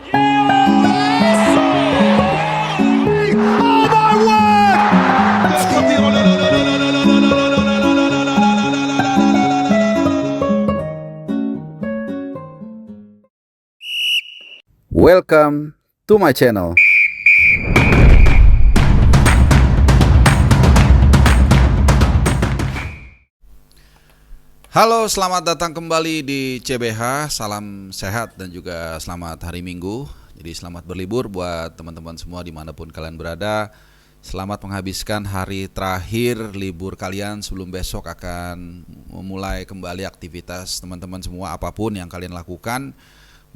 Welcome to my channel. Halo, selamat datang kembali di CBH. Salam sehat dan juga selamat hari Minggu. Jadi selamat berlibur buat teman-teman semua dimanapun kalian berada. Selamat menghabiskan hari terakhir libur kalian sebelum besok akan memulai kembali aktivitas teman-teman semua, apapun yang kalian lakukan.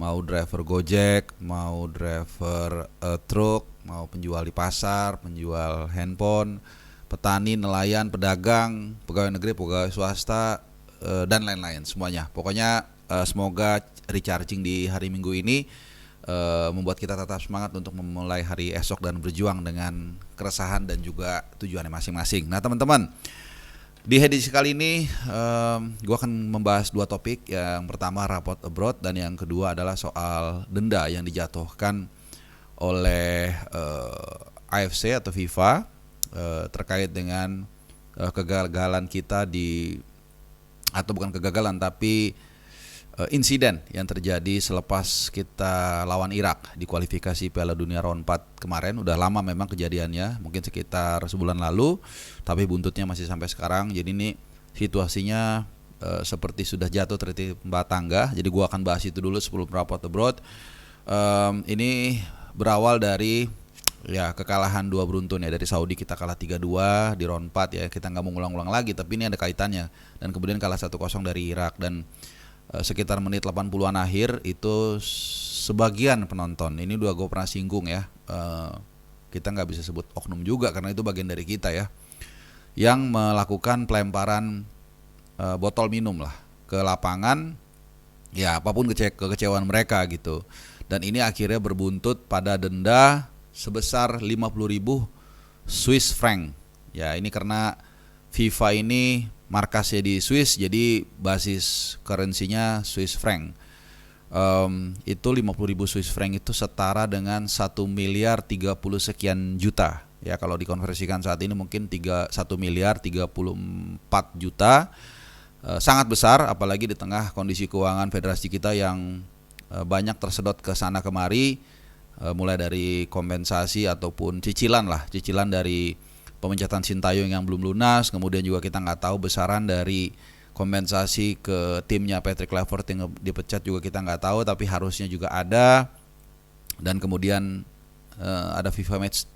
Mau driver Gojek, mau driver truk, mau penjual di pasar, penjual handphone, petani, nelayan, pedagang, pegawai negeri, pegawai swasta, dan lain-lain semuanya. Pokoknya semoga recharging di hari Minggu ini membuat kita tetap semangat untuk memulai hari esok dan berjuang dengan keresahan dan juga tujuannya masing-masing. Nah teman-teman, di edisi kali ini gue akan membahas dua topik. Yang pertama raport abroad dan yang kedua adalah soal denda yang dijatuhkan oleh AFC atau FIFA terkait dengan kegagalan kita atau bukan kegagalan tapi insiden yang terjadi selepas kita lawan Irak di kualifikasi Piala Dunia round 4 kemarin. Udah lama memang kejadiannya, mungkin sekitar sebulan lalu, tapi buntutnya masih sampai sekarang. Jadi ini situasinya seperti sudah jatuh tertimpa tangga. Jadi gua akan bahas itu dulu sebelum raport abroad. Ini berawal dari kekalahan 2 beruntun ya dari Saudi. Kita kalah 3-2 di round 4 ya. Kita nggak mau ngulang-ulang lagi, tapi ini ada kaitannya. Dan kemudian kalah 1-0 dari Irak. Dan sekitar menit 80-an akhir itu sebagian penonton, ini udah gue pernah singgung ya, kita nggak bisa sebut oknum juga karena itu bagian dari kita ya, yang melakukan pelemparan botol minum lah ke lapangan, ya apapun kekecewaan mereka gitu. Dan ini akhirnya berbuntut pada denda sebesar 50.000 Swiss franc. Ya ini karena FIFA ini markasnya di Swiss, jadi basis currency-nya Swiss franc. Itu 50.000 Swiss franc itu setara dengan 1 miliar 30 sekian juta. Ya kalau dikonversikan saat ini mungkin 1 miliar 34 juta. Sangat besar, apalagi di tengah kondisi keuangan federasi kita yang banyak tersedot ke sana kemari, mulai dari kompensasi ataupun cicilan dari pemecatan Sintayong yang belum lunas. Kemudian juga kita nggak tahu besaran dari kompensasi ke timnya Patrick Kluivert yang dipecat juga kita nggak tahu, tapi harusnya juga ada. Dan kemudian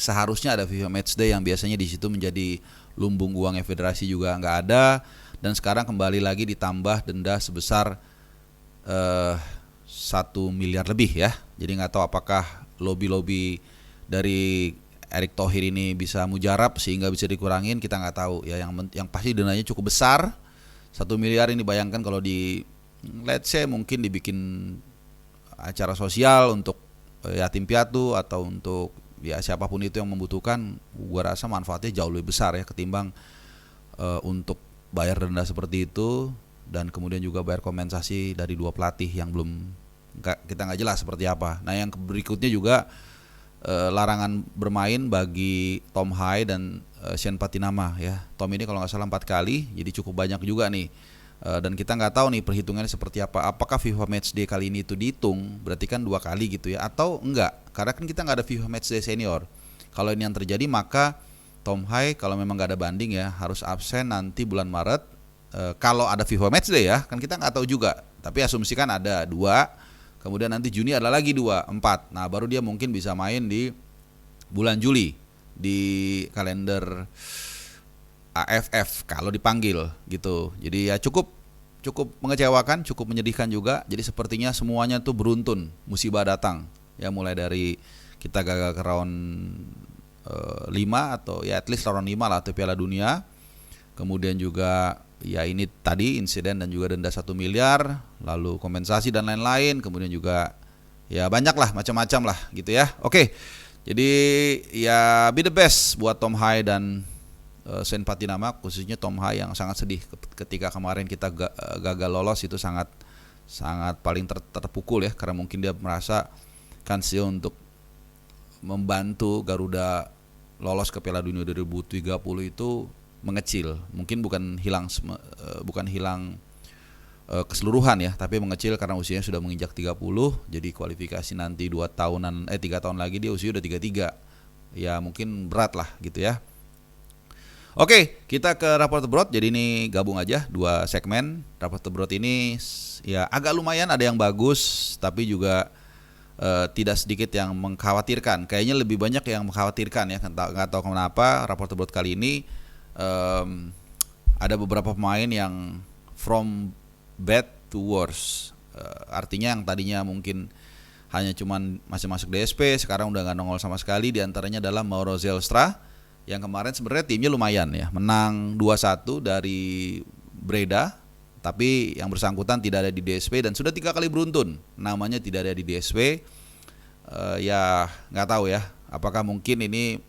seharusnya ada FIFA Matchday yang biasanya di situ menjadi lumbung uangnya federasi juga nggak ada. Dan sekarang kembali lagi ditambah denda sebesar 1 miliar lebih ya. Jadi nggak tahu apakah lobby dari Erick Thohir ini bisa mujarab sehingga bisa dikurangin, kita nggak tahu ya. Yang pasti dendanya cukup besar, 1 miliar ini. Bayangkan kalau let's say mungkin dibikin acara sosial untuk yatim piatu atau untuk ya siapapun itu yang membutuhkan, gua rasa manfaatnya jauh lebih besar ya ketimbang untuk bayar denda seperti itu dan kemudian juga bayar kompensasi dari 2 pelatih yang kita nggak jelas seperti apa. Nah yang berikutnya juga larangan bermain bagi Tom Hai dan Sean Patinama ya. Tom ini kalau nggak salah 4 kali, jadi cukup banyak juga nih. Dan kita nggak tahu nih perhitungannya seperti apa. Apakah FIFA Matchday kali ini itu dihitung, berarti kan 2 kali gitu ya, atau enggak? Karena kan kita nggak ada FIFA Matchday senior. Kalau ini yang terjadi maka Tom Hai kalau memang nggak ada banding ya harus absen nanti bulan Maret. Kalau ada FIFA Matchday ya, kan kita nggak tahu juga. Tapi asumsikan ada 2. Kemudian nanti Juni ada lagi 2, 4. Nah baru dia mungkin bisa main di bulan Juli di kalender AFF kalau dipanggil gitu. Jadi ya cukup mengecewakan, cukup menyedihkan juga. Jadi sepertinya semuanya tuh beruntun, musibah datang. Ya mulai dari kita gagal ke round 5 atau ya at least round 5 lah atau Piala Dunia. Kemudian juga ya ini tadi insiden dan juga denda 1 miliar, lalu kompensasi dan lain-lain, kemudian juga ya banyak lah macam-macam lah gitu ya. Oke. Jadi ya be the best buat Tom Hai dan Sean Patinama, khususnya Tom Hai yang sangat sedih ketika kemarin kita gagal lolos. Itu sangat paling terpukul ya, karena mungkin dia merasa kansnya untuk membantu Garuda lolos ke Piala Dunia 2030 itu mengecil. Mungkin bukan hilang keseluruhan ya, tapi mengecil karena usianya sudah menginjak 30. Jadi kualifikasi nanti 3 tahun lagi dia usia udah 33. Ya mungkin berat lah gitu ya. Oke, kita ke Rapor Tebrot. Jadi ini gabung aja 2 segmen. Rapor Tebrot ini ya agak lumayan, ada yang bagus tapi juga tidak sedikit yang mengkhawatirkan. Kayaknya lebih banyak yang mengkhawatirkan ya. Nggak tahu kenapa Rapor Tebrot kali ini ada beberapa pemain yang from bad to worse. Artinya yang tadinya mungkin hanya cuman masih masuk DSP, sekarang udah nggak nongol sama sekali. Di antaranya adalah Mauro Zelstra, yang kemarin sebenarnya timnya lumayan ya, menang 2-1 dari Breda, tapi yang bersangkutan tidak ada di DSP dan sudah 3 kali beruntun namanya tidak ada di DSP. Ya nggak tahu ya, apakah mungkin ini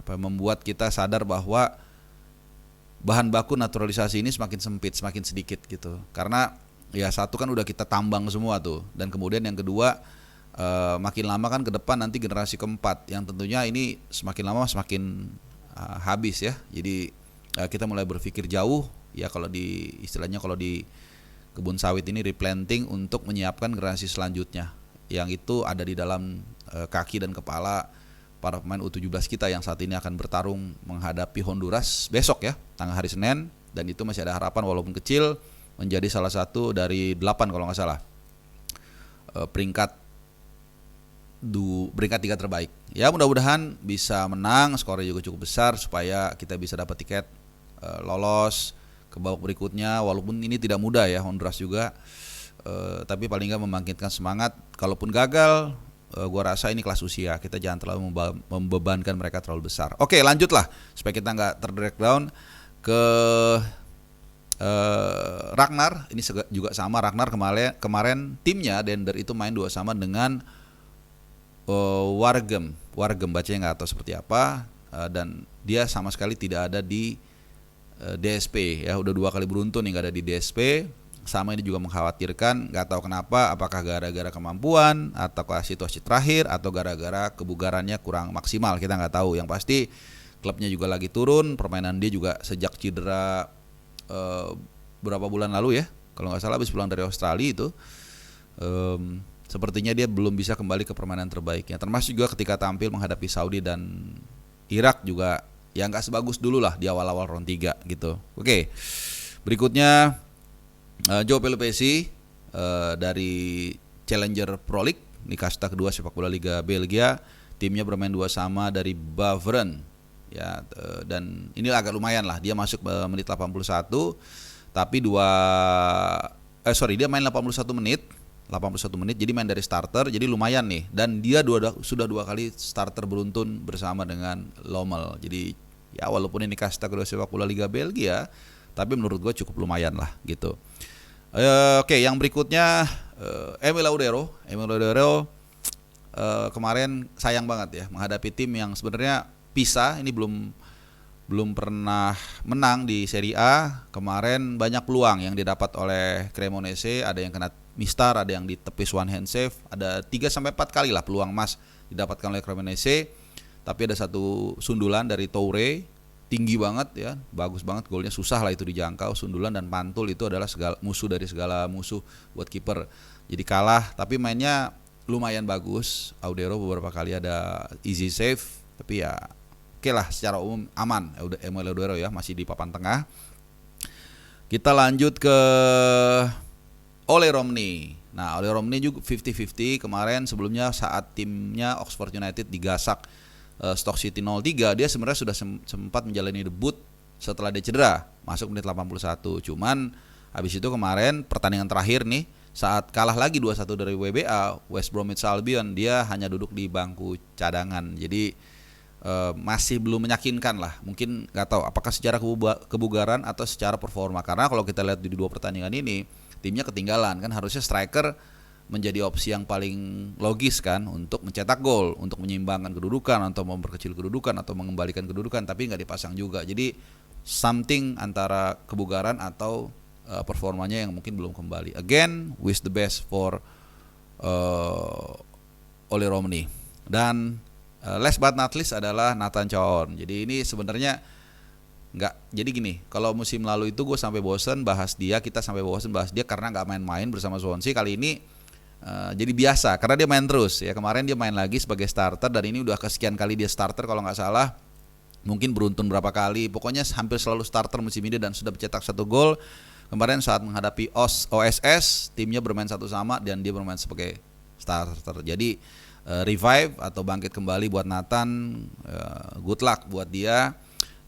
membuat kita sadar bahwa bahan baku naturalisasi ini semakin sempit, semakin sedikit gitu. Karena ya satu kan udah kita tambang semua tuh, dan kemudian yang kedua makin lama kan ke depan nanti generasi keempat yang tentunya ini semakin lama semakin habis ya. Jadi kita mulai berpikir jauh ya, kalau di istilahnya kalau di kebun sawit ini replanting untuk menyiapkan generasi selanjutnya, yang itu ada di dalam kaki dan kepala para pemain U17 kita yang saat ini akan bertarung menghadapi Honduras besok ya, tanggal hari Senin, dan itu masih ada harapan walaupun kecil menjadi salah satu dari 8 kalau nggak salah peringkat 3 terbaik. Ya mudah-mudahan bisa menang, skornya juga cukup besar supaya kita bisa dapat tiket lolos ke babak berikutnya. Walaupun ini tidak mudah ya, Honduras juga, tapi paling nggak membangkitkan semangat. Kalaupun gagal, gua rasa ini kelas usia, kita jangan terlalu membebankan mereka terlalu besar. Oke, lanjutlah supaya kita nggak terdrag down ke Ragnar. Ini juga sama, Ragnar kemarin timnya Dender itu main 2-2 dengan Wargem bacanya nggak tahu seperti apa, dan dia sama sekali tidak ada di DSP ya, udah 2 kali beruntun yang nggak ada di DSP. Sama ini juga mengkhawatirkan, nggak tahu kenapa, apakah gara-gara kemampuan atau situasi terakhir atau gara-gara kebugarannya kurang maksimal, kita nggak tahu. Yang pasti klubnya juga lagi turun, permainan dia juga sejak cedera berapa bulan lalu ya, kalau nggak salah habis pulang dari Australia itu. Sepertinya dia belum bisa kembali ke permainan terbaiknya. Termasuk juga ketika tampil menghadapi Saudi dan Irak juga ya nggak sebagus dulu lah di awal-awal round 3 gitu. Oke, berikutnya Joao Pelupesi dari Challenger Pro League, di kasta kedua sepak bola Liga Belgia. Timnya bermain 2-2 dari Baveren ya, dan ini agak lumayan lah, dia masuk menit 81, tapi dia main 81 menit, jadi main dari starter, jadi lumayan nih. Dan dia sudah 2 kali starter beruntun bersama dengan Lommel. Jadi ya walaupun ini kasta kedua sepak bola Liga Belgia, tapi menurut gue cukup lumayan lah gitu. Oke, yang berikutnya Emil Laudero kemarin sayang banget ya menghadapi tim yang sebenarnya Pisa ini belum pernah menang di Serie A. Kemarin banyak peluang yang didapat oleh Cremonese, ada yang kena mistar, ada yang ditepis one hand save, ada 3-4 kali lah peluang emas didapatkan oleh Cremonese. Tapi ada satu sundulan dari Toure, tinggi banget ya, bagus banget golnya, susah lah itu dijangkau. Sundulan dan pantul itu adalah musuh dari segala musuh buat kiper. Jadi kalah, tapi mainnya lumayan bagus. Audero beberapa kali ada easy save, tapi ya oke lah, secara umum aman. Emil Laudero ya masih di papan tengah. Kita lanjut ke Ole Romney. Nah, Ole Romney juga 50-50 kemarin. Sebelumnya saat timnya Oxford United digasak Stoke City 0-3, dia sebenarnya sudah sempat menjalani debut setelah dia cedera, masuk menit 81. Cuman habis itu kemarin pertandingan terakhir nih, saat kalah lagi 2-1 dari WBA, West Bromwich Albion, dia hanya duduk di bangku cadangan. Jadi masih belum meyakinkan lah. Mungkin nggak tahu apakah secara kebugaran atau secara performa. Karena kalau kita lihat di 2 pertandingan ini, timnya ketinggalan kan, harusnya striker menjadi opsi yang paling logis kan untuk mencetak gol, untuk menyeimbangkan kedudukan atau memperkecil kedudukan atau mengembalikan kedudukan, tapi nggak dipasang juga. Jadi something antara kebugaran atau performanya yang mungkin belum kembali. Again, wish the best for Oli Romney. Dan last but not least adalah Nathan Chown. Jadi ini sebenarnya jadi gini, kalau musim lalu itu gue sampai bosen bahas dia, kita sampai bosen bahas dia karena nggak main-main bersama Swansea. Kali ini jadi biasa karena dia main terus ya. Kemarin dia main lagi sebagai starter dan ini udah kesekian kali dia starter kalau nggak salah. Mungkin beruntun berapa kali, pokoknya hampir selalu starter musim ini dan sudah mencetak 1 gol. Kemarin saat menghadapi OSS, timnya bermain satu sama dan dia bermain sebagai starter. Jadi revive atau bangkit kembali buat Nathan, good luck buat dia.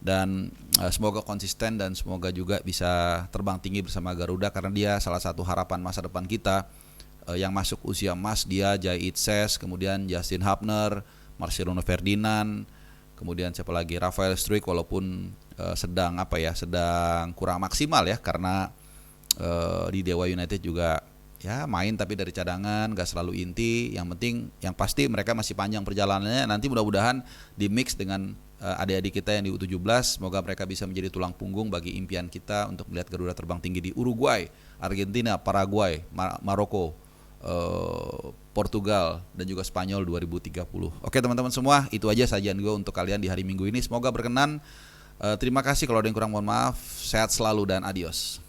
Dan semoga konsisten dan semoga juga bisa terbang tinggi bersama Garuda karena dia salah satu harapan masa depan kita yang masuk usia emas. Dia, Jai Itses, kemudian Justin Hubner, Marcelino Ferdinand, kemudian siapa lagi, Rafael Struijk walaupun sedang kurang maksimal ya karena di Dewa United juga ya main tapi dari cadangan, gak selalu inti. Yang pasti mereka masih panjang perjalanannya. Nanti mudah-mudahan di mix dengan adik-adik kita yang di U17, semoga mereka bisa menjadi tulang punggung bagi impian kita untuk melihat Garuda terbang tinggi di Uruguay, Argentina, Paraguay, Maroko, Portugal dan juga Spanyol 2030. Oke teman-teman semua, itu aja sajian gue untuk kalian di hari Minggu ini. Semoga berkenan. Terima kasih, kalau ada yang kurang mohon maaf. Sehat selalu dan adios.